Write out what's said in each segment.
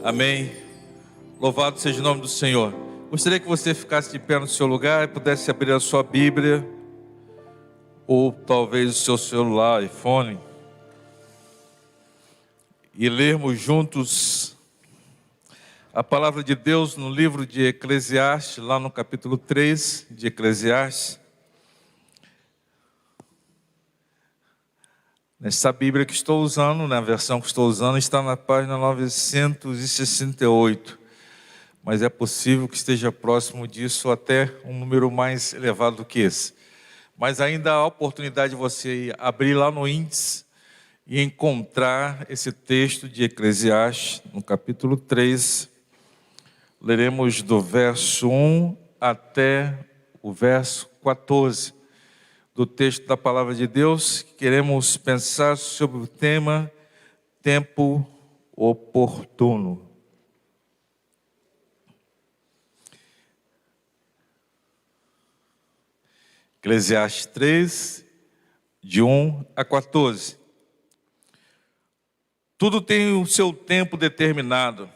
Amém. Louvado seja o nome do Senhor. Gostaria que você ficasse de pé no seu lugar e pudesse abrir a sua Bíblia, ou talvez o seu celular, iPhone, e lermos juntos a palavra de Deus no livro de Eclesiastes, lá no capítulo 3 de Eclesiastes. Nessa Bíblia que estou usando, na versão que estou usando, está na página 968. Mas é possível que esteja próximo disso, até um número mais elevado do que esse. Mas ainda há a oportunidade de você abrir lá no índice e encontrar esse texto de Eclesiastes, no capítulo 3. Leremos do verso 1 até o verso 14. Do texto da palavra de Deus, queremos pensar sobre o tema tempo oportuno. Eclesiastes 3, de 1 a 14. Tudo tem o seu tempo determinado.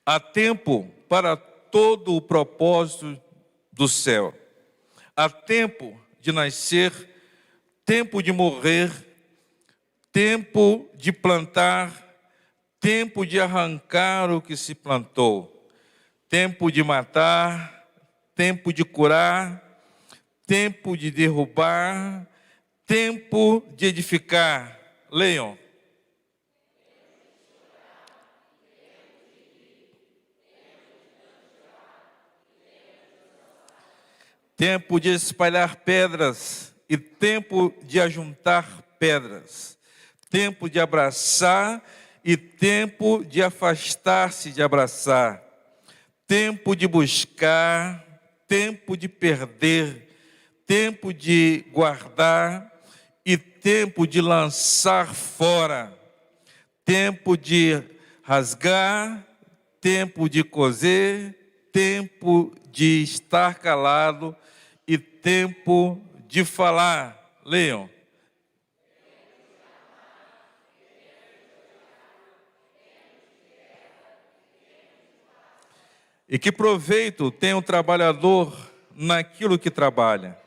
Há tempo para todo o propósito do céu. Há tempo de nascer, tempo de morrer, tempo de plantar, tempo de arrancar o que se plantou, tempo de matar, tempo de curar, tempo de derrubar, tempo de edificar. Leiam. Tempo de espalhar pedras e tempo de ajuntar pedras. Tempo de abraçar e tempo de afastar-se de abraçar. Tempo de buscar, tempo de perder. Tempo de guardar e tempo de lançar fora. Tempo de rasgar, tempo de coser, tempo de estar calado e tempo de falar. Leiam. E que proveito tem o trabalhador naquilo que trabalha?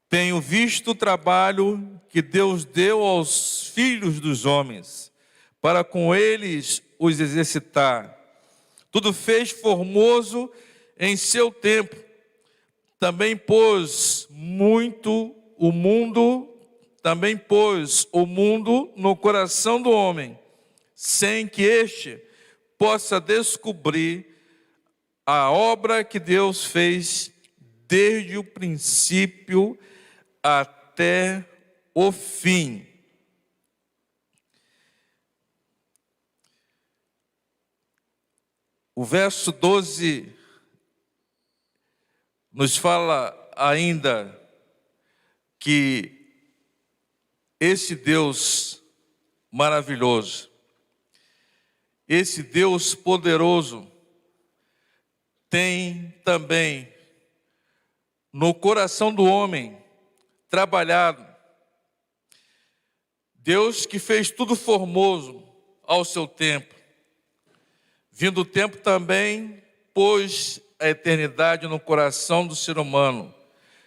Tenho visto o trabalho que Deus deu aos filhos dos homens, para com eles os exercitar. Tudo fez formoso em seu tempo. Também pôs o mundo no coração do homem, sem que este possa descobrir a obra que Deus fez desde o princípio até o fim. O verso 12 nos fala ainda que esse Deus maravilhoso, esse Deus poderoso, tem também no coração do homem trabalhado. Deus que fez tudo formoso ao seu tempo. Vindo o tempo também, pôs a eternidade no coração do ser humano,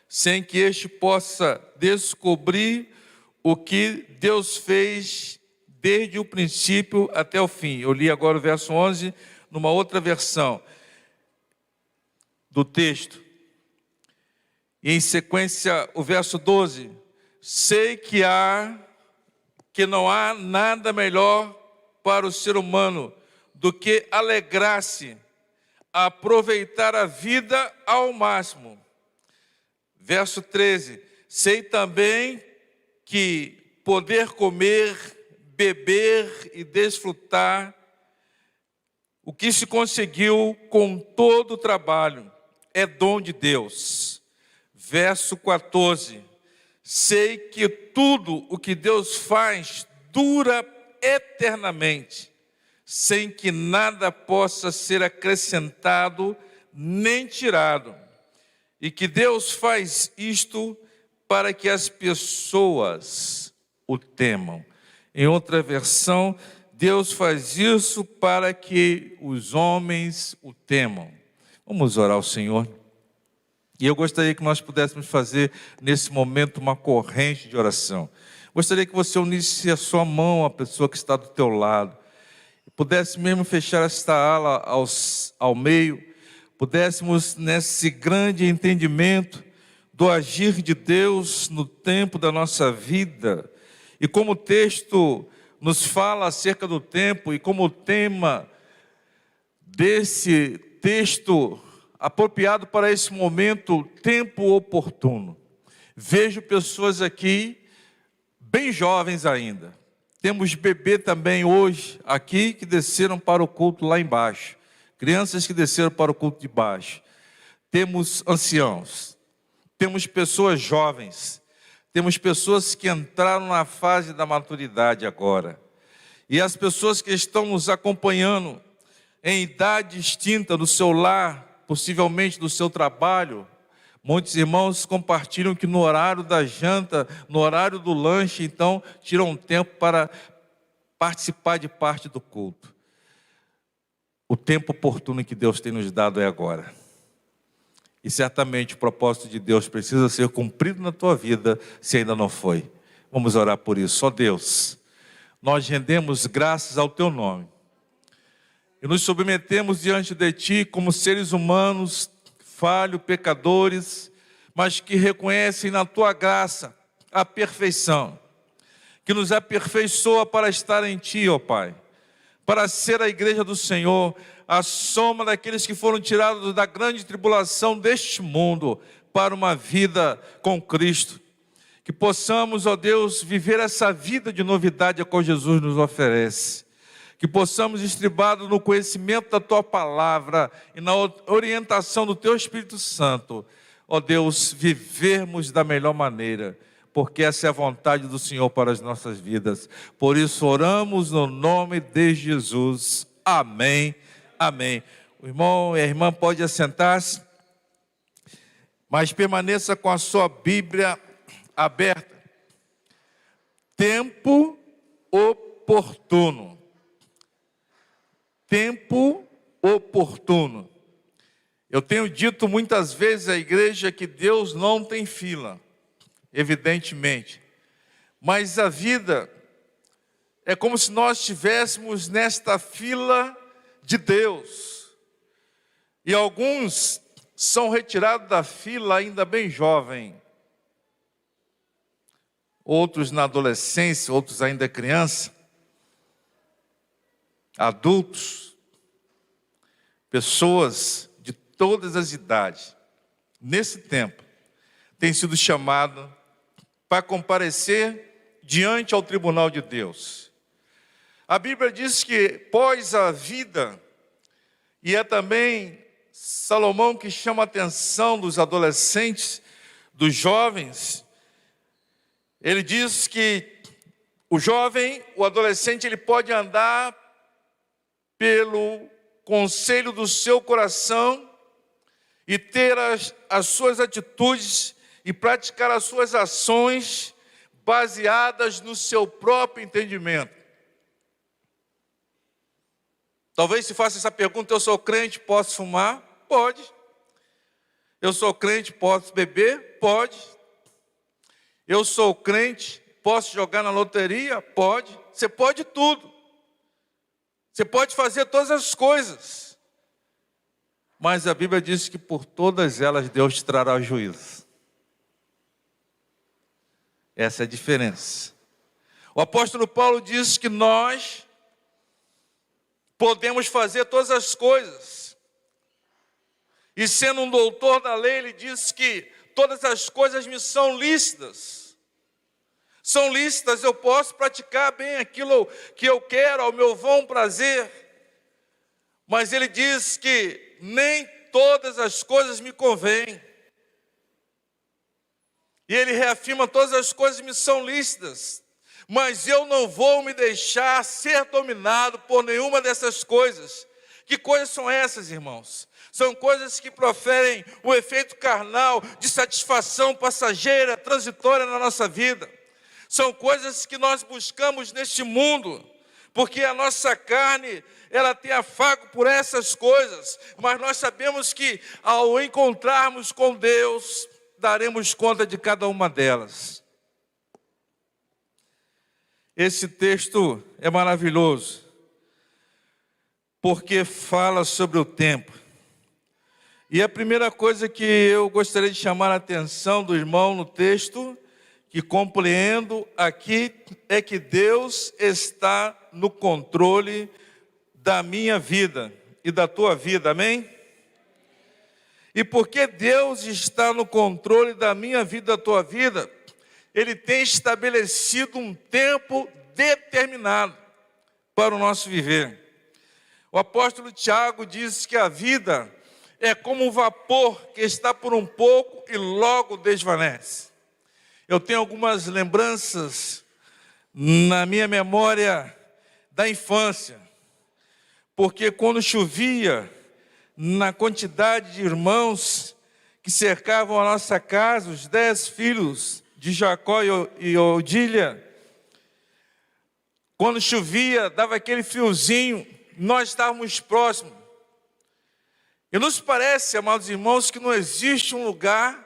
sem que este possa descobrir o que Deus fez desde o princípio até o fim. Eu li agora o verso 11, numa outra versão do texto. E em sequência, o verso 12. Sei que não há nada melhor para o ser humano do que alegrar-se, aproveitar a vida ao máximo. Verso 13. Sei também que poder comer, beber e desfrutar o que se conseguiu com todo o trabalho é dom de Deus. Verso 14. Sei que tudo o que Deus faz dura eternamente, sem que nada possa ser acrescentado nem tirado. E que Deus faz isto para que as pessoas o temam. Em outra versão, Deus faz isso para que os homens o temam. Vamos orar ao Senhor. E eu gostaria que nós pudéssemos fazer nesse momento uma corrente de oração. Gostaria que você unisse a sua mão à pessoa que está do teu lado. Pudesse mesmo fechar esta ala ao meio. Pudéssemos, nesse grande entendimento do agir de Deus no tempo da nossa vida. E como o texto nos fala acerca do tempo, e como o tema desse texto apropriado para esse momento, tempo oportuno. Vejo pessoas aqui, bem jovens ainda. Temos bebê também hoje aqui que desceram para o culto lá embaixo. Crianças que desceram para o culto de baixo. Temos anciãos. Temos pessoas jovens. Temos pessoas que entraram na fase da maturidade agora. E as pessoas que estão nos acompanhando em idade distinta do seu lar, possivelmente do seu trabalho. Muitos irmãos compartilham que no horário da janta, no horário do lanche, então, tiram um tempo para participar de parte do culto. O tempo oportuno que Deus tem nos dado é agora. E certamente o propósito de Deus precisa ser cumprido na tua vida, se ainda não foi. Vamos orar por isso. Ó Deus, nós rendemos graças ao teu nome. E nos submetemos diante de ti como seres humanos, falhos, pecadores, mas que reconhecem na tua graça a perfeição, que nos aperfeiçoa para estar em ti, ó Pai, para ser a igreja do Senhor, a soma daqueles que foram tirados da grande tribulação deste mundo para uma vida com Cristo. Que possamos, ó Deus, viver essa vida de novidade a qual Jesus nos oferece. Que possamos, estribados no conhecimento da tua palavra e na orientação do teu Espírito Santo, ó Deus, vivermos da melhor maneira, porque essa é a vontade do Senhor para as nossas vidas. Por isso oramos no nome de Jesus. Amém. Amém. O irmão e a irmã pode assentar-se, mas permaneça com a sua Bíblia aberta. Tempo oportuno. Tempo oportuno. Eu tenho dito muitas vezes à igreja que Deus não tem fila, evidentemente, mas a vida é como se nós estivéssemos nesta fila de Deus, e alguns são retirados da fila ainda bem jovem, outros na adolescência, outros ainda criança, adultos, pessoas de todas as idades, nesse tempo, têm sido chamados para comparecer diante ao tribunal de Deus. A Bíblia diz que pós a vida, e é também Salomão que chama a atenção dos adolescentes, dos jovens, ele diz que o jovem, o adolescente, ele pode andar pelo conselho do seu coração e ter as suas atitudes e praticar as suas ações baseadas no seu próprio entendimento. Talvez se faça essa pergunta: eu sou crente, posso fumar? Pode. Eu sou crente, posso beber? Pode. Eu sou crente, posso jogar na loteria? Pode. Você pode tudo. Você pode fazer todas as coisas. Mas a Bíblia diz que por todas elas Deus te trará juízo. Essa é a diferença. O apóstolo Paulo diz que nós podemos fazer todas as coisas. E sendo um doutor da lei, ele diz que todas as coisas me são lícitas. São lícitas, eu posso praticar bem aquilo que eu quero, ao meu bom prazer. Mas ele diz que nem todas as coisas me convêm. E ele reafirma: todas as coisas me são lícitas, mas eu não vou me deixar ser dominado por nenhuma dessas coisas. Que coisas são essas, irmãos? São coisas que proferem o efeito carnal de satisfação passageira, transitória na nossa vida. São coisas que nós buscamos neste mundo porque a nossa carne, ela tem afago por essas coisas, mas nós sabemos que ao encontrarmos com Deus, daremos conta de cada uma delas. Esse texto é maravilhoso, porque fala sobre o tempo. E a primeira coisa que eu gostaria de chamar a atenção do irmão no texto, que compreendo aqui, é que Deus está no controle da minha vida e da tua vida, amém? E porque Deus está no controle da minha vida e da tua vida, Ele tem estabelecido um tempo determinado para o nosso viver. O apóstolo Tiago diz que a vida é como um vapor que está por um pouco e logo desvanece. Eu tenho algumas lembranças na minha memória da infância, porque quando chovia, na quantidade de irmãos que cercavam a nossa casa, os 10 filhos de Jacó e Odília, quando chovia, dava aquele friozinho, nós estávamos próximos. E nos parece, amados irmãos, que não existe um lugar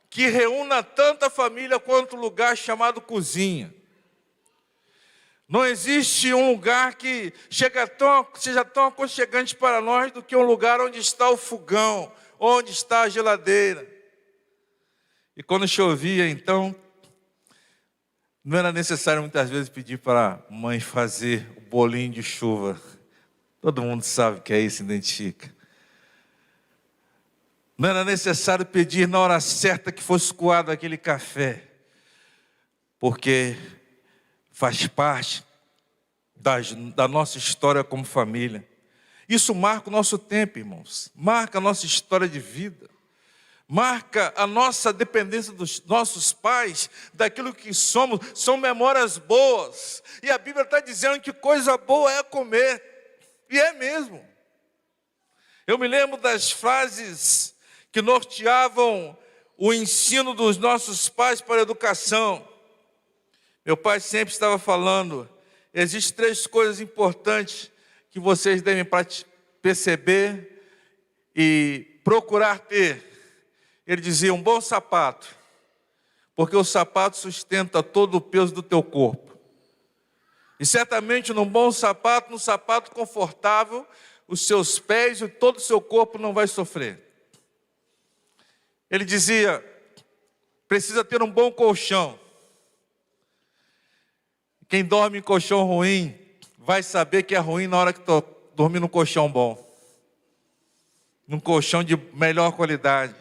que reúna tanta família quanto um lugar chamado cozinha. Não existe um lugar que seja tão aconchegante para nós do que um lugar onde está o fogão, onde está a geladeira. E quando chovia, então, não era necessário muitas vezes pedir para a mãe fazer o bolinho de chuva. Todo mundo sabe que aí se identifica. Não era necessário pedir na hora certa que fosse coado aquele café, porque faz parte da nossa história como família. Isso marca o nosso tempo, irmãos. Marca a nossa história de vida. Marca a nossa dependência dos nossos pais, daquilo que somos. São memórias boas. E a Bíblia está dizendo que coisa boa é comer. E é mesmo. Eu me lembro das frases que norteavam o ensino dos nossos pais para a educação. Meu pai sempre estava falando, existem 3 coisas importantes que vocês devem perceber e procurar ter. Ele dizia, um bom sapato, porque o sapato sustenta todo o peso do teu corpo. E certamente num bom sapato, num sapato confortável, os seus pés e todo o seu corpo não vai sofrer. Ele dizia, precisa ter um bom colchão. Quem dorme em colchão ruim, vai saber que é ruim na hora que dormir num colchão bom. Num colchão de melhor qualidade.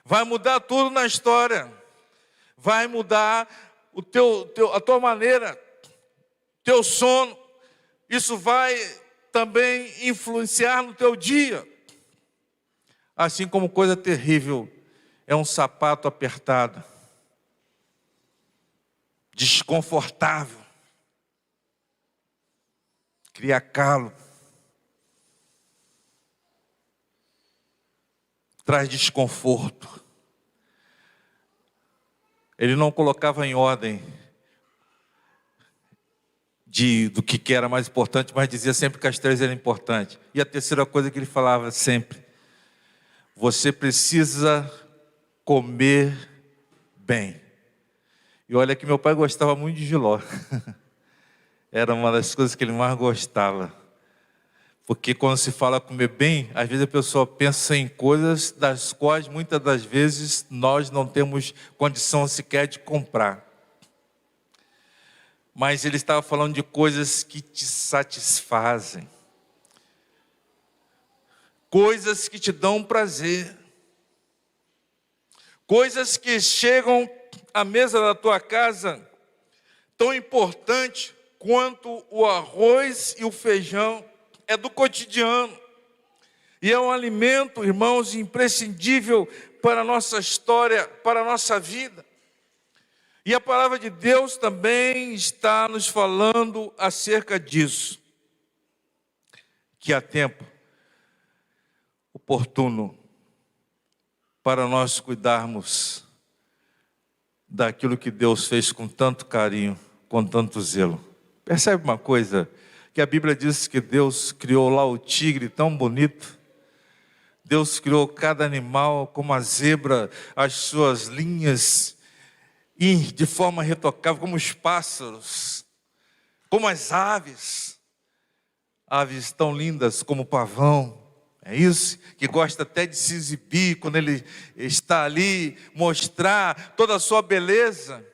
Vai mudar tudo na história. Vai mudar a tua maneira, teu sono. Isso vai também influenciar no teu dia. Assim como coisa terrível é um sapato apertado, desconfortável, cria calo, traz desconforto. Ele não colocava em ordem do que era mais importante, mas dizia sempre que as 3 eram importantes. E a terceira coisa que ele falava sempre, você precisa comer bem. E olha que meu pai gostava muito de jiló. Era uma das coisas que ele mais gostava. Porque quando se fala comer bem, às vezes a pessoa pensa em coisas das quais muitas das vezes nós não temos condição sequer de comprar. Mas ele estava falando de coisas que te satisfazem. Coisas que te dão prazer. Coisas que chegam à mesa da tua casa, tão importante quanto o arroz e o feijão, é do cotidiano. E é um alimento, irmãos, imprescindível para a nossa história, para a nossa vida. E a palavra de Deus também está nos falando acerca disso. Que há tempo oportuno para nós cuidarmos daquilo que Deus fez com tanto carinho, com tanto zelo. Percebe uma coisa? Que a Bíblia diz que Deus criou lá o tigre tão bonito. Deus criou cada animal como a zebra, as suas linhas, e de forma retocável, como os pássaros, como as aves. Aves tão lindas como o pavão. É isso? Que gosta até de se exibir quando ele está ali, mostrar toda a sua beleza.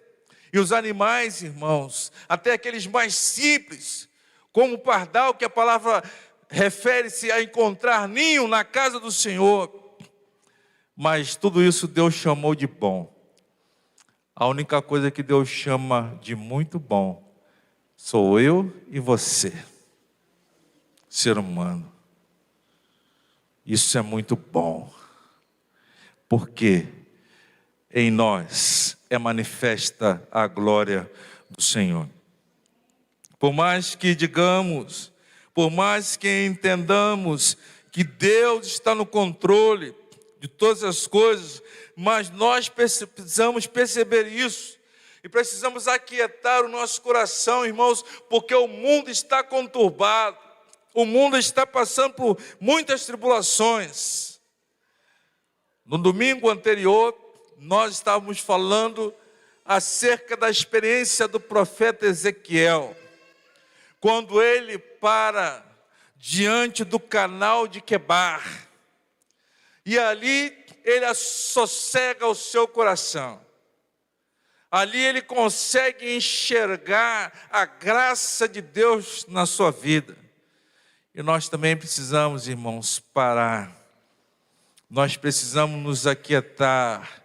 E os animais, irmãos, até aqueles mais simples, como o pardal, que a palavra refere-se a encontrar ninho na casa do Senhor. Mas tudo isso Deus chamou de bom. A única coisa que Deus chama de muito bom sou eu e você, ser humano. Isso é muito bom, porque em nós é manifesta a glória do Senhor. Por mais que digamos, por mais que entendamos que Deus está no controle de todas as coisas, mas nós precisamos perceber isso, e precisamos aquietar o nosso coração, irmãos, porque o mundo está conturbado, o mundo está passando por muitas tribulações. No domingo anterior, nós estávamos falando acerca da experiência do profeta Ezequiel, quando ele para diante do canal de Quebar, e ali ele assossega o seu coração. Ali ele consegue enxergar a graça de Deus na sua vida. E nós também precisamos, irmãos, parar. Nós precisamos nos aquietar.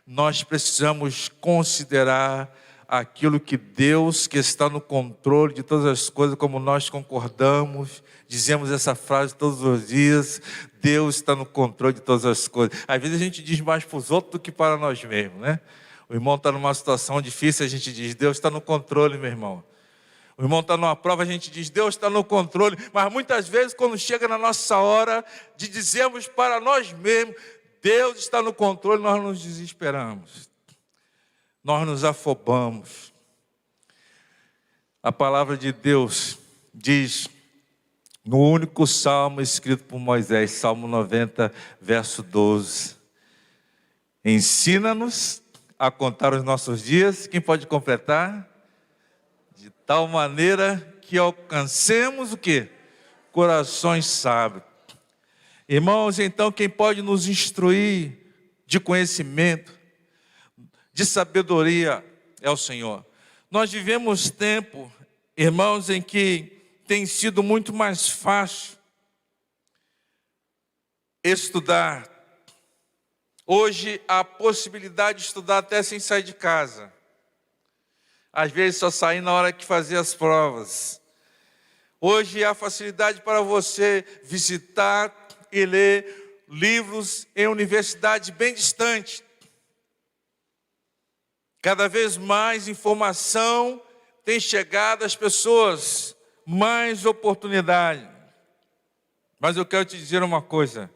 Nós precisamos considerar aquilo que Deus, que está no controle de todas as coisas, como nós concordamos, dizemos essa frase todos os dias: Deus está no controle de todas as coisas. Às vezes a gente diz mais para os outros do que para nós mesmos, né? O irmão está numa situação difícil, a gente diz: Deus está no controle, meu irmão. O irmão está numa prova, a gente diz: Deus está no controle. Mas muitas vezes, quando chega na nossa hora de dizermos para nós mesmos: Deus está no controle, nós nos desesperamos. Nós nos afobamos. A palavra de Deus diz, no único salmo escrito por Moisés, Salmo 90, verso 12: ensina-nos a contar os nossos dias. Quem pode completar? De tal maneira que alcancemos o quê? Corações sábios. Irmãos, então quem pode nos instruir de conhecimento, de sabedoria, é o Senhor. Nós vivemos tempo, irmãos, em que tem sido muito mais fácil estudar. Hoje há a possibilidade de estudar até sem sair de casa. Às vezes só sair na hora que fazer as provas. Hoje há facilidade para você visitar e ler livros em universidades bem distantes. Cada vez mais informação tem chegado às pessoas, mais oportunidade. Mas eu quero te dizer uma coisa: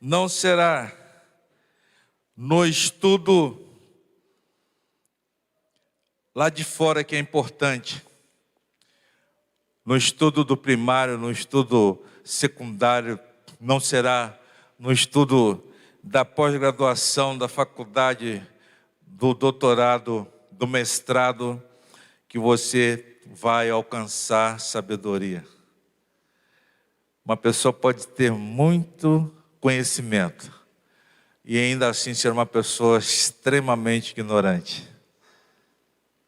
não será no estudo lá de fora que é importante, no estudo do primário, no estudo secundário, não será no estudo da pós-graduação, da faculdade, do doutorado, do mestrado, que você vai alcançar sabedoria. Uma pessoa pode ter muito conhecimento e ainda assim ser uma pessoa extremamente ignorante,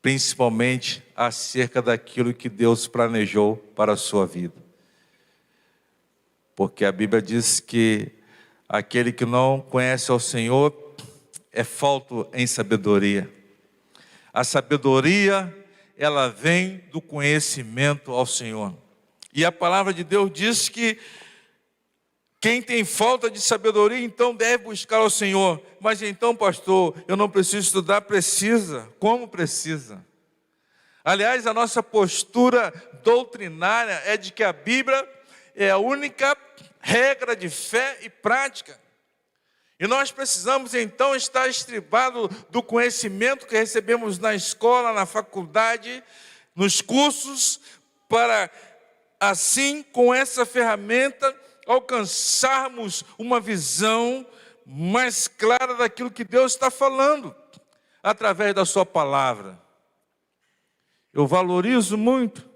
principalmente acerca daquilo que Deus planejou para a sua vida. Porque a Bíblia diz que aquele que não conhece ao Senhor é falto em sabedoria. A sabedoria, ela vem do conhecimento ao Senhor. E a palavra de Deus diz que quem tem falta de sabedoria, então deve buscar ao Senhor. Mas então, pastor, eu não preciso estudar? Precisa. Como precisa? Aliás, a nossa postura doutrinária é de que a Bíblia é a única regra de fé e prática. E nós precisamos então estar estribado do conhecimento que recebemos na escola, na faculdade, nos cursos, para assim, com essa ferramenta, alcançarmos uma visão mais clara daquilo que Deus está falando, através da sua palavra. Eu valorizo muito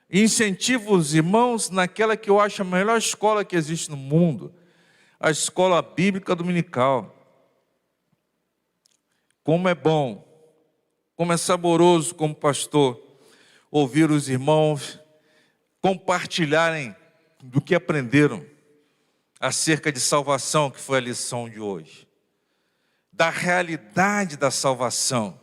e incentivo os irmãos naquela que eu acho a melhor escola que existe no mundo, a escola bíblica dominical. Como é bom, como é saboroso como pastor, ouvir os irmãos compartilharem do que aprenderam acerca de salvação, que foi a lição de hoje. Da realidade da salvação,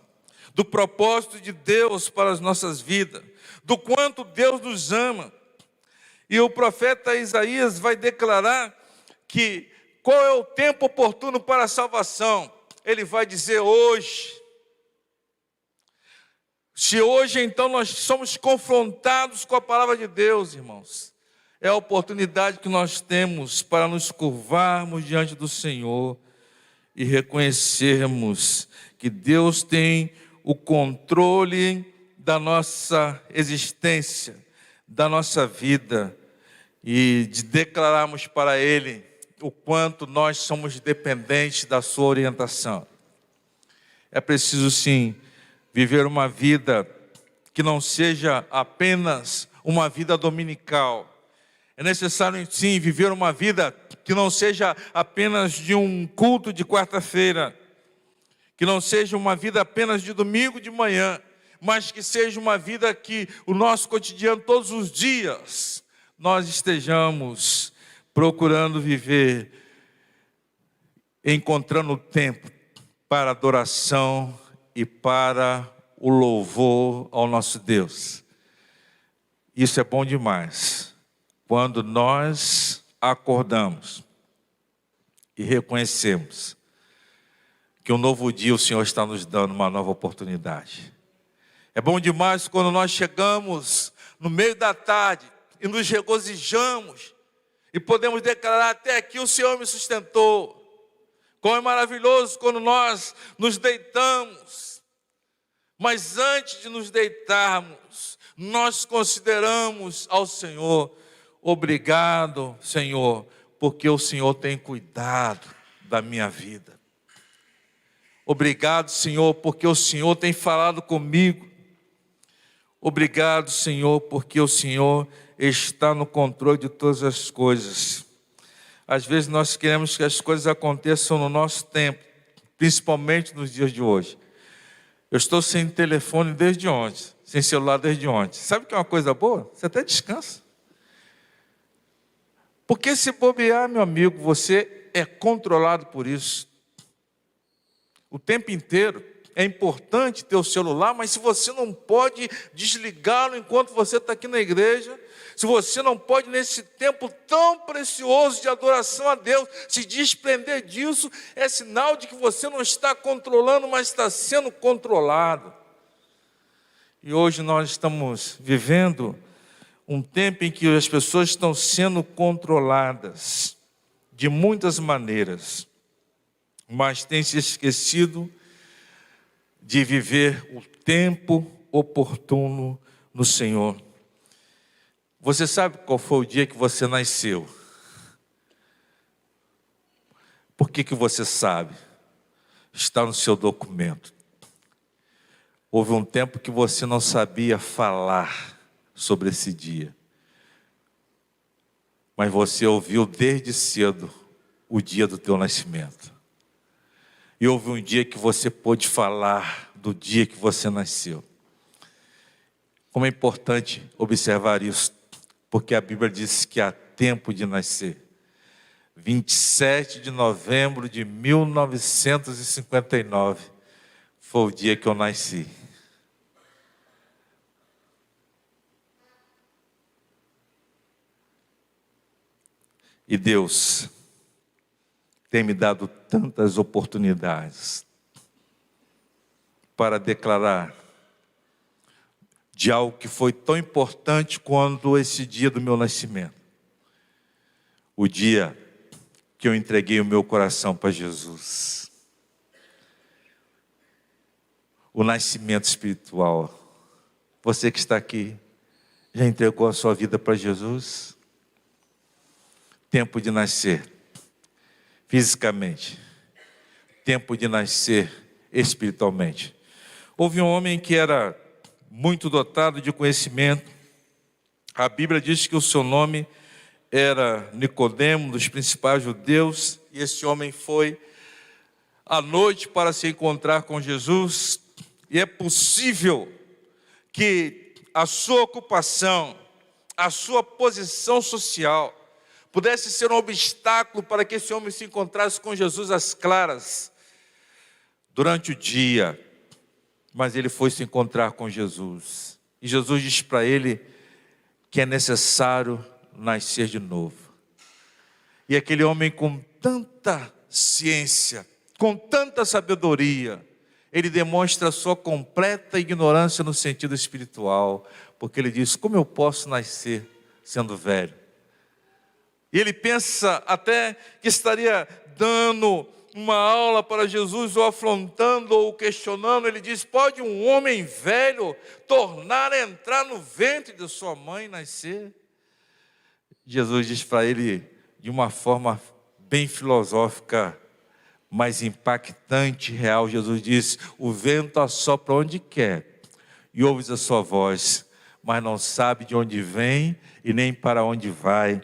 do propósito de Deus para as nossas vidas, do quanto Deus nos ama. E o profeta Isaías vai declarar que qual é o tempo oportuno para a salvação? Ele vai dizer hoje. Se hoje então nós somos confrontados com a palavra de Deus, irmãos, é a oportunidade que nós temos para nos curvarmos diante do Senhor e reconhecermos que Deus tem o controle da nossa existência, da nossa vida, e de declararmos para Ele o quanto nós somos dependentes da sua orientação. É preciso sim viver uma vida que não seja apenas uma vida dominical. É necessário sim viver uma vida que não seja apenas de um culto de quarta-feira, que não seja uma vida apenas de domingo de manhã, mas que seja uma vida que o nosso cotidiano, todos os dias, nós estejamos procurando viver, encontrando tempo para adoração e para o louvor ao nosso Deus. Isso é bom demais. Quando nós acordamos e reconhecemos que um novo dia o Senhor está nos dando uma nova oportunidade. É bom demais quando nós chegamos no meio da tarde e nos regozijamos e podemos declarar: até aqui o Senhor me sustentou. Como é maravilhoso quando nós nos deitamos, mas antes de nos deitarmos, nós consideramos ao Senhor: obrigado, Senhor, porque o Senhor tem cuidado da minha vida. Obrigado, Senhor, porque o Senhor tem falado comigo. Obrigado, Senhor, porque o Senhor está no controle de todas as coisas. Às vezes nós queremos que as coisas aconteçam no nosso tempo, principalmente nos dias de hoje. Eu estou sem telefone desde ontem, sem celular desde ontem. Sabe o que é uma coisa boa? Você até descansa. Porque se bobear, meu amigo, você é controlado por isso. O tempo inteiro. É importante ter o celular, mas se você não pode desligá-lo enquanto você está aqui na igreja, se você não pode, nesse tempo tão precioso de adoração a Deus, se desprender disso, é sinal de que você não está controlando, mas está sendo controlado. E hoje nós estamos vivendo um tempo em que as pessoas estão sendo controladas de muitas maneiras, mas têm se esquecido de viver o tempo oportuno no Senhor. Você sabe qual foi o dia que você nasceu? Por que você sabe? Está no seu documento. Houve um tempo que você não sabia falar sobre esse dia, mas você ouviu desde cedo o dia do teu nascimento. E houve um dia que você pôde falar do dia que você nasceu. Como é importante observar isso, porque a Bíblia diz que há tempo de nascer. 27 de novembro de 1959 foi o dia que eu nasci. E Deus tem me dado tantas oportunidades para declarar de algo que foi tão importante quanto esse dia do meu nascimento. O dia que eu entreguei o meu coração para Jesus. O nascimento espiritual. Você que está aqui, já entregou a sua vida para Jesus? Tempo de nascer fisicamente, tempo de nascer espiritualmente. Houve um homem que era muito dotado de conhecimento. A Bíblia diz que o seu nome era Nicodemo, dos principais judeus, e esse homem foi à noite para se encontrar com Jesus. E é possível que a sua ocupação, a sua posição social, pudesse ser um obstáculo para que esse homem se encontrasse com Jesus às claras durante o dia. Mas ele foi se encontrar com Jesus. E Jesus disse para ele que é necessário nascer de novo. E aquele homem, com tanta ciência, com tanta sabedoria, ele demonstra a sua completa ignorância no sentido espiritual, porque ele diz: como eu posso nascer sendo velho? E ele pensa até que estaria dando uma aula para Jesus, ou afrontando, ou questionando. Ele diz: pode um homem velho tornar a entrar no ventre de sua mãe e nascer? Jesus diz para ele, de uma forma bem filosófica, mas impactante, real. Jesus diz: o vento assopra onde quer, e ouves a sua voz, mas não sabe de onde vem e nem para onde vai.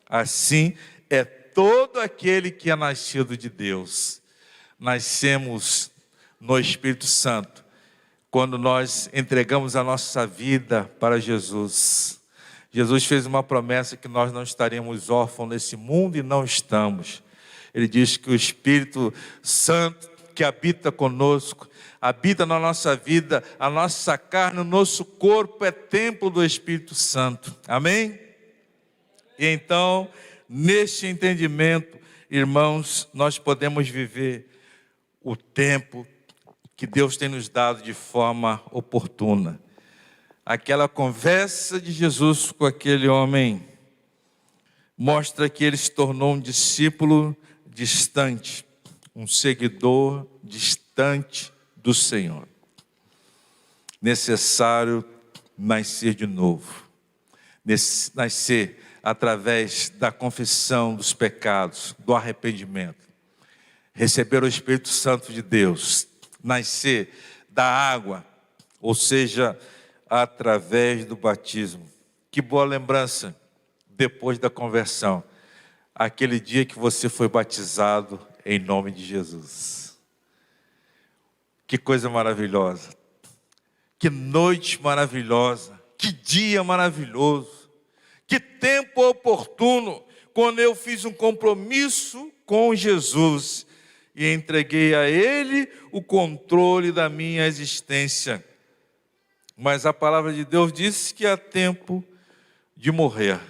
Assim é todo aquele que é nascido de Deus. Nascemos no Espírito Santo quando nós entregamos a nossa vida para Jesus. Jesus fez uma promessa que nós não estaremos órfãos nesse mundo, e não estamos. Ele diz que o Espírito Santo que habita conosco, habita na nossa vida, a nossa carne, o nosso corpo é templo do Espírito Santo. Amém? E então, neste entendimento, irmãos, nós podemos viver o tempo que Deus tem nos dado de forma oportuna. Aquela conversa de Jesus com aquele homem mostra que ele se tornou um discípulo distante, um seguidor distante do Senhor. Necessário nascer de novo, nascer através da confissão dos pecados, do arrependimento, receber o Espírito Santo de Deus, nascer da água, ou seja, através do batismo. Que boa lembrança, depois da conversão, aquele dia que você foi batizado em nome de Jesus. Que coisa maravilhosa, que noite maravilhosa, que dia maravilhoso, que tempo oportuno, quando eu fiz um compromisso com Jesus e entreguei a Ele o controle da minha existência. Mas a palavra de Deus diz que há tempo de morrer.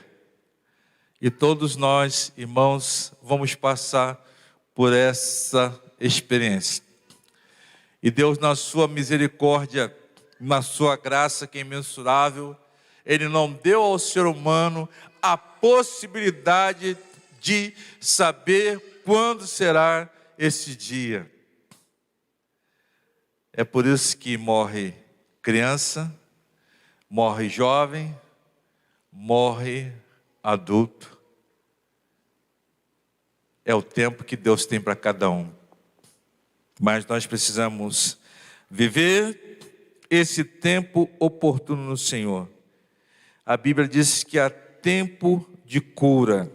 E todos nós, irmãos, vamos passar por essa experiência. E Deus, na sua misericórdia, na sua graça que é imensurável, Ele não deu ao ser humano a possibilidade de saber quando será esse dia. É por isso que morre criança, morre jovem, morre adulto. É o tempo que Deus tem para cada um. Mas nós precisamos viver esse tempo oportuno no Senhor. A Bíblia diz que há tempo de cura.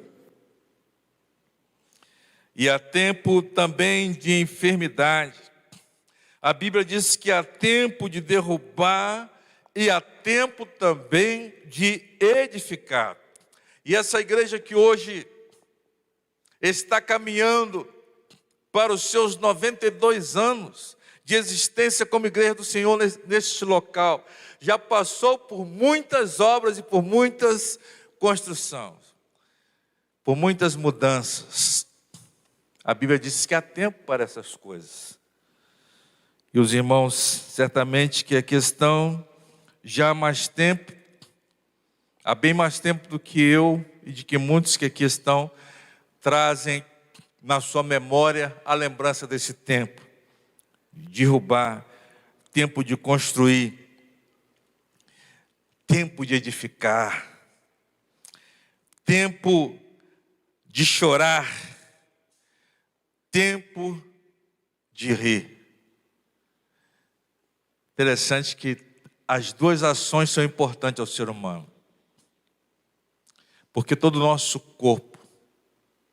E há tempo também de enfermidade. A Bíblia diz que há tempo de derrubar e há tempo também de edificar. E essa igreja que hoje está caminhando para os seus 92 anos de existência como igreja do Senhor neste local, já passou por muitas obras e por muitas construções, por muitas mudanças. A Bíblia diz que há tempo para essas coisas. E os irmãos, certamente que aqui estão já há mais tempo, há bem mais tempo do que eu e de que muitos que aqui estão, trazem na sua memória a lembrança desse tempo, de derrubar, tempo de construir. tempo de edificar, tempo de chorar, tempo de rir. Interessante que as duas ações são importantes ao ser humano. Porque todo o nosso corpo,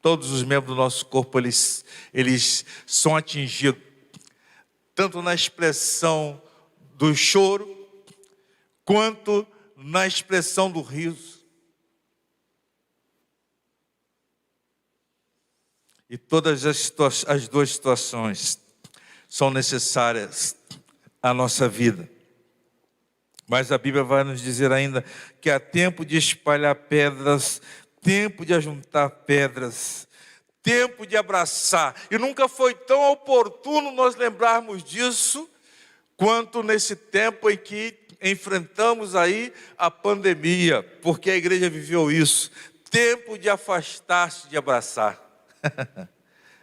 todos os membros do nosso corpo, eles são atingidos, tanto na expressão do choro, quanto na expressão do riso. E todas as duas situações são necessárias à nossa vida. Mas a Bíblia vai nos dizer ainda que há tempo de espalhar pedras, tempo de ajuntar pedras, tempo de abraçar. E nunca foi tão oportuno nós lembrarmos disso quanto nesse tempo em que enfrentamos aí a pandemia, porque a igreja viveu isso. Tempo de afastar-se de abraçar.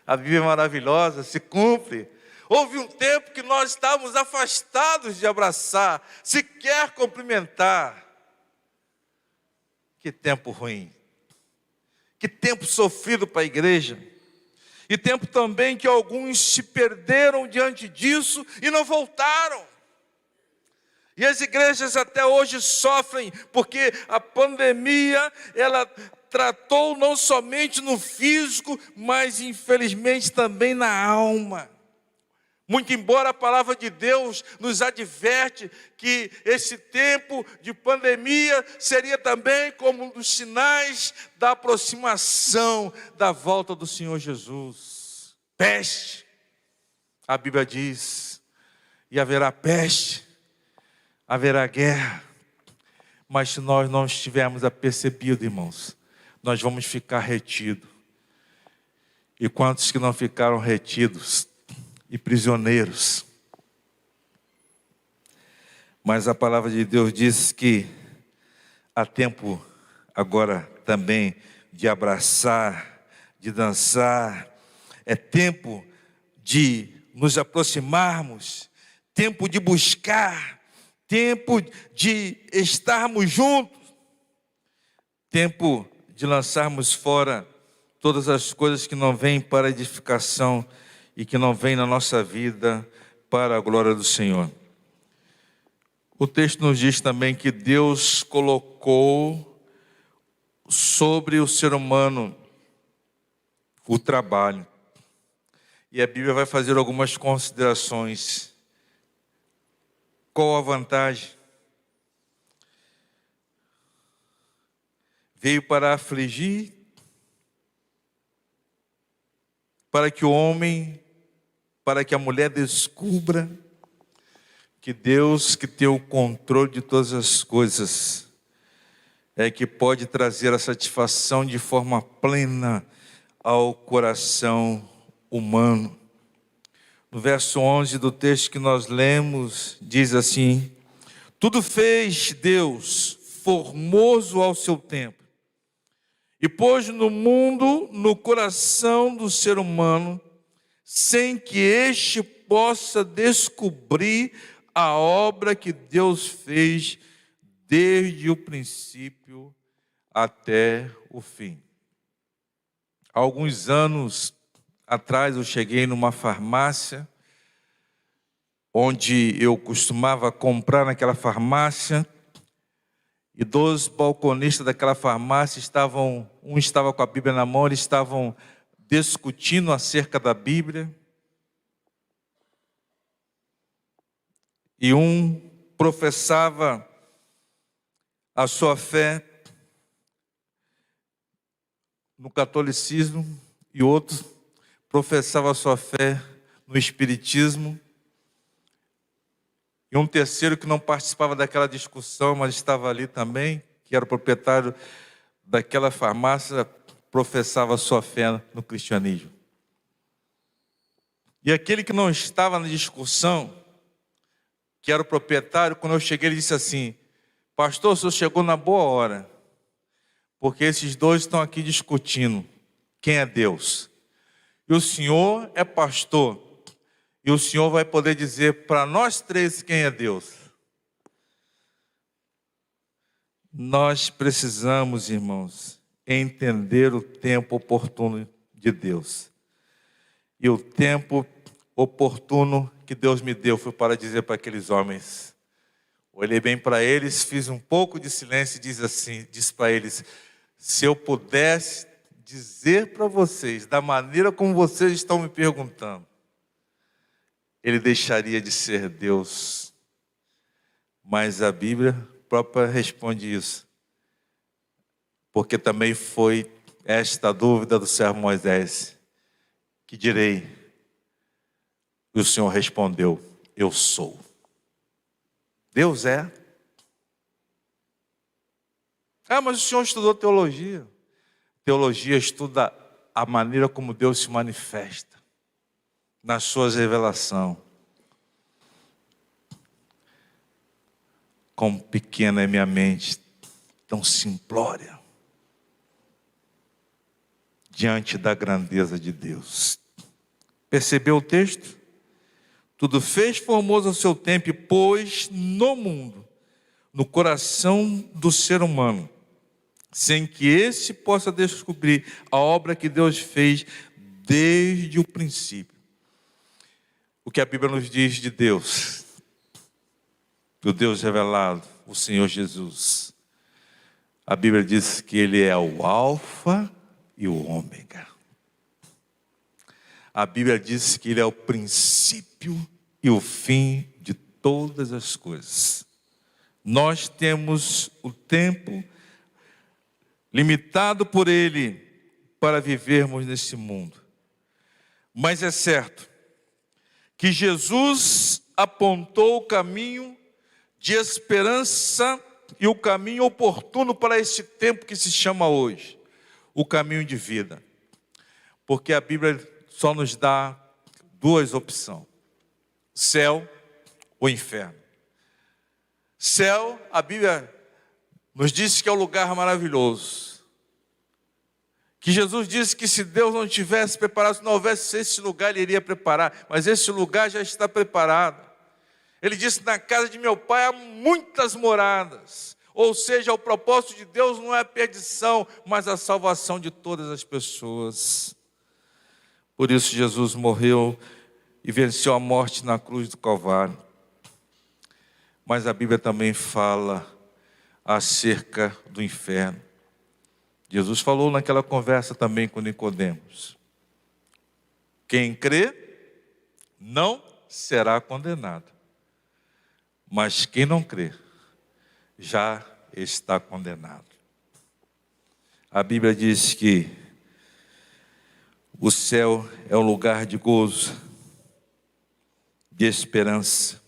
A Bíblia é maravilhosa, se cumpre. Houve um tempo que nós estávamos afastados de abraçar, sequer cumprimentar. Que tempo ruim. Que tempo sofrido para a igreja. E tempo também que alguns se perderam diante disso e não voltaram. E as igrejas até hoje sofrem, porque a pandemia, ela tratou não somente no físico, mas infelizmente também na alma. Muito embora a palavra de Deus nos adverte que esse tempo de pandemia seria também como um dos sinais da aproximação da volta do Senhor Jesus. Peste, a Bíblia diz, e haverá peste, haverá guerra, mas se nós não estivermos apercebidos, irmãos, nós vamos ficar retidos. E quantos que não ficaram retidos e prisioneiros? Mas a palavra de Deus diz que há tempo agora também de abraçar, de dançar, é tempo de nos aproximarmos, tempo de buscar, tempo de estarmos juntos, tempo de lançarmos fora todas as coisas que não vêm para edificação e que não vêm na nossa vida para a glória do Senhor. O texto nos diz também que Deus colocou sobre o ser humano o trabalho. E a Bíblia vai fazer algumas considerações. Qual a vantagem? Veio para afligir, para que o homem, para que a mulher descubra que Deus, que tem o controle de todas as coisas, é que pode trazer a satisfação de forma plena ao coração humano. No verso 11 do texto que nós lemos, diz assim: tudo fez Deus formoso ao seu tempo, e pôs no mundo, no coração do ser humano, sem que este possa descobrir a obra que Deus fez desde o princípio até o fim. Há alguns anos atrás eu cheguei numa farmácia, onde eu costumava comprar naquela farmácia, e 2 balconistas daquela farmácia um estava com a Bíblia na mão, eles estavam discutindo acerca da Bíblia. E um professava a sua fé no catolicismo, e outro professava a sua fé no espiritismo. E um terceiro que não participava daquela discussão, mas estava ali também, que era o proprietário daquela farmácia, professava a sua fé no cristianismo. E aquele que não estava na discussão, que era o proprietário, quando eu cheguei, ele disse assim: pastor, o senhor chegou na boa hora, porque esses dois estão aqui discutindo quem é Deus. E o senhor é pastor, e o senhor vai poder dizer para nós três quem é Deus. Nós precisamos, irmãos, entender o tempo oportuno de Deus. E o tempo oportuno que Deus me deu foi para dizer para aqueles homens. Olhei bem para eles, fiz um pouco de silêncio e disse para eles: se eu pudesse dizer para vocês, da maneira como vocês estão me perguntando, ele deixaria de ser Deus. Mas a Bíblia própria responde isso. Porque também foi esta a dúvida do servo Moisés. Que direi? E o Senhor respondeu: eu sou. Deus é. Ah, mas o Senhor estudou teologia. Teologia estuda a maneira como Deus se manifesta nas suas revelações. Como pequena é minha mente, tão simplória, diante da grandeza de Deus. Percebeu o texto? Tudo fez formoso ao seu tempo e pôs no mundo, no coração do ser humano, sem que esse possa descobrir a obra que Deus fez desde o princípio. O que a Bíblia nos diz de Deus, do Deus revelado, o Senhor Jesus. A Bíblia diz que Ele é o Alfa e o Ômega. A Bíblia diz que Ele é o princípio e o fim de todas as coisas. Nós temos o tempo limitado por Ele para vivermos nesse mundo. Mas é certo que Jesus apontou o caminho de esperança e o caminho oportuno para esse tempo que se chama hoje, o caminho de vida. Porque a Bíblia só nos dá duas opções: céu ou inferno. Céu, a Bíblia nos diz que é um lugar maravilhoso. Que Jesus disse que se Deus não tivesse preparado, se não houvesse esse lugar, Ele iria preparar. Mas esse lugar já está preparado. Ele disse: na casa de meu pai há muitas moradas. Ou seja, o propósito de Deus não é a perdição, mas a salvação de todas as pessoas. Por isso Jesus morreu e venceu a morte na cruz do Calvário. Mas a Bíblia também fala acerca do inferno. Jesus falou naquela conversa também com Nicodemos: quem crê não será condenado, mas quem não crê já está condenado. A Bíblia diz que o céu é um lugar de gozo, de esperança,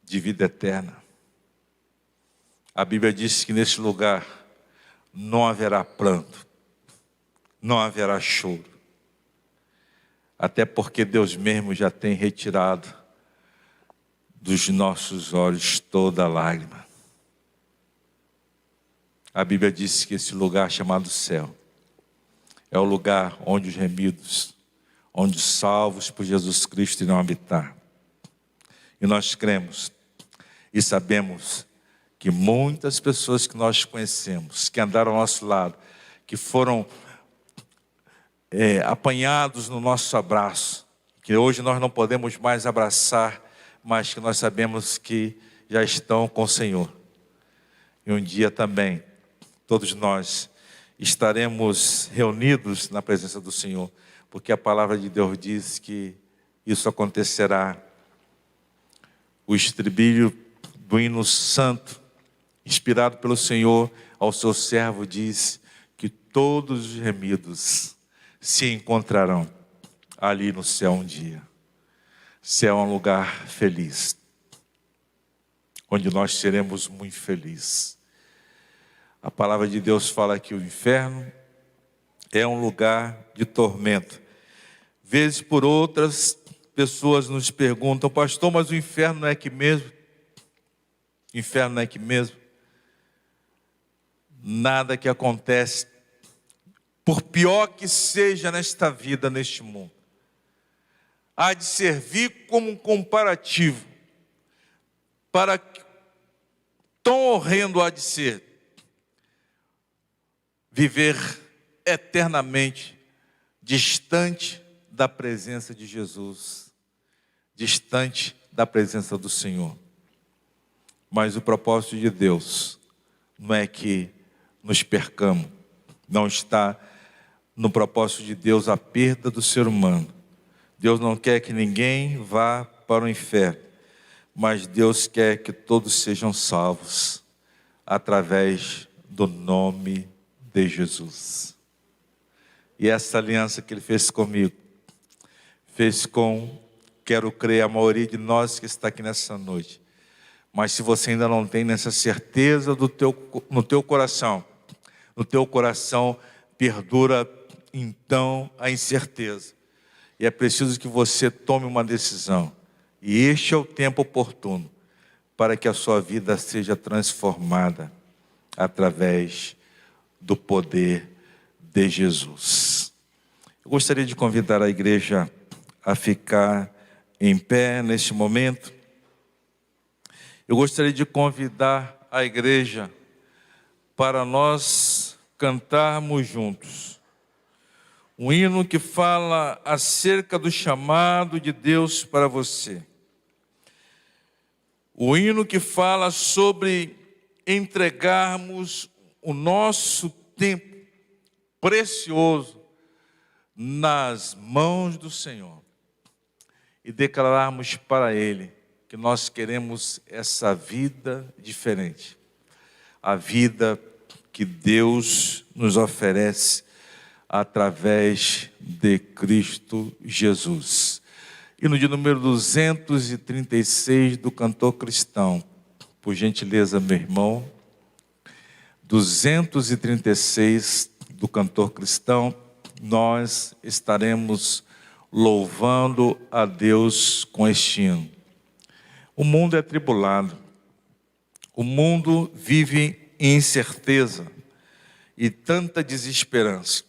de vida eterna. A Bíblia diz que nesse lugar não haverá pranto, não haverá choro, até porque Deus mesmo já tem retirado dos nossos olhos toda lágrima. A Bíblia diz que esse lugar chamado céu é o lugar onde os remidos, onde os salvos por Jesus Cristo irão habitar. E nós cremos e sabemos que muitas pessoas que nós conhecemos, que andaram ao nosso lado, que foram apanhados no nosso abraço, que hoje nós não podemos mais abraçar, mas que nós sabemos que já estão com o Senhor. E um dia também, todos nós estaremos reunidos na presença do Senhor, porque a palavra de Deus diz que isso acontecerá. O estribilho do hino santo, inspirado pelo Senhor ao seu servo, diz que todos os remidos se encontrarão ali no céu um dia. Céu é um lugar feliz, onde nós seremos muito felizes. A palavra de Deus fala que o inferno é um lugar de tormento. Vezes por outras, pessoas nos perguntam: pastor, mas o inferno não é aqui mesmo? O inferno não é aqui mesmo? Nada que acontece, por pior que seja nesta vida, neste mundo, há de servir como um comparativo para tão horrendo há de ser viver eternamente distante da presença de Jesus, distante da presença do Senhor. Mas o propósito de Deus não é que nos percamos, não está no propósito de Deus a perda do ser humano. Deus não quer que ninguém vá para o inferno, mas Deus quer que todos sejam salvos através do nome de Jesus. E essa aliança que Ele fez comigo, fez com, quero crer, a maioria de nós que está aqui nessa noite. Mas se você ainda não tem nessa certeza no teu coração perdura então a incerteza. E é preciso que você tome uma decisão. E este é o tempo oportuno para que a sua vida seja transformada através do poder de Jesus. Eu gostaria de convidar a igreja a ficar em pé neste momento. Eu gostaria de convidar a igreja para nós cantarmos juntos um hino que fala acerca do chamado de Deus para você. O hino que fala sobre entregarmos o nosso tempo precioso nas mãos do Senhor e declararmos para Ele que nós queremos essa vida diferente, a vida que Deus nos oferece através de Cristo Jesus. E no dia número 236 do Cantor Cristão, por gentileza, meu irmão, 236 do Cantor Cristão, nós estaremos louvando a Deus com este hino. O mundo é atribulado, o mundo vive em incerteza e tanta desesperança.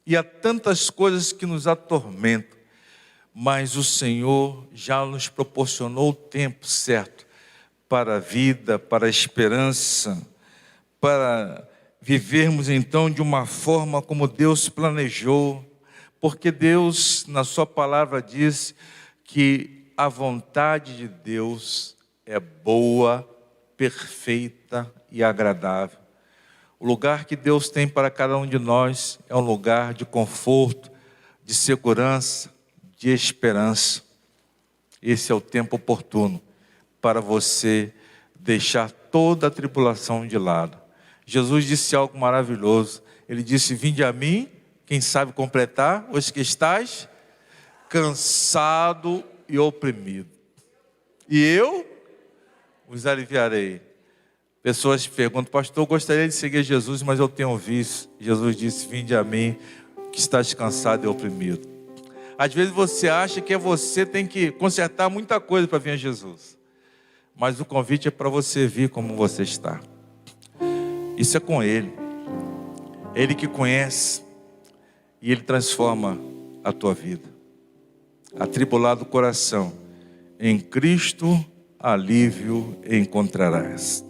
E há tantas coisas que nos atormentam, mas o Senhor já nos proporcionou o tempo certo para a vida, para a esperança, para vivermos então de uma forma como Deus planejou, porque Deus, na sua palavra, diz que a vontade de Deus é boa, perfeita e agradável. O lugar que Deus tem para cada um de nós é um lugar de conforto, de segurança, de esperança. Esse é o tempo oportuno para você deixar toda a tribulação de lado. Jesus disse algo maravilhoso. Ele disse: vinde a mim, quem sabe completar, os que estáis cansado e oprimido, e eu os aliviarei. Pessoas perguntam: pastor, eu gostaria de seguir Jesus, mas eu tenho um vício. Jesus disse: vinde a mim, que estás cansado e oprimido. Às vezes você acha que você tem que consertar muita coisa para vir a Jesus, mas o convite é para você vir como você está. Isso é com Ele. Ele que conhece e Ele transforma a tua vida. Atribulado o coração, em Cristo alívio encontrarás.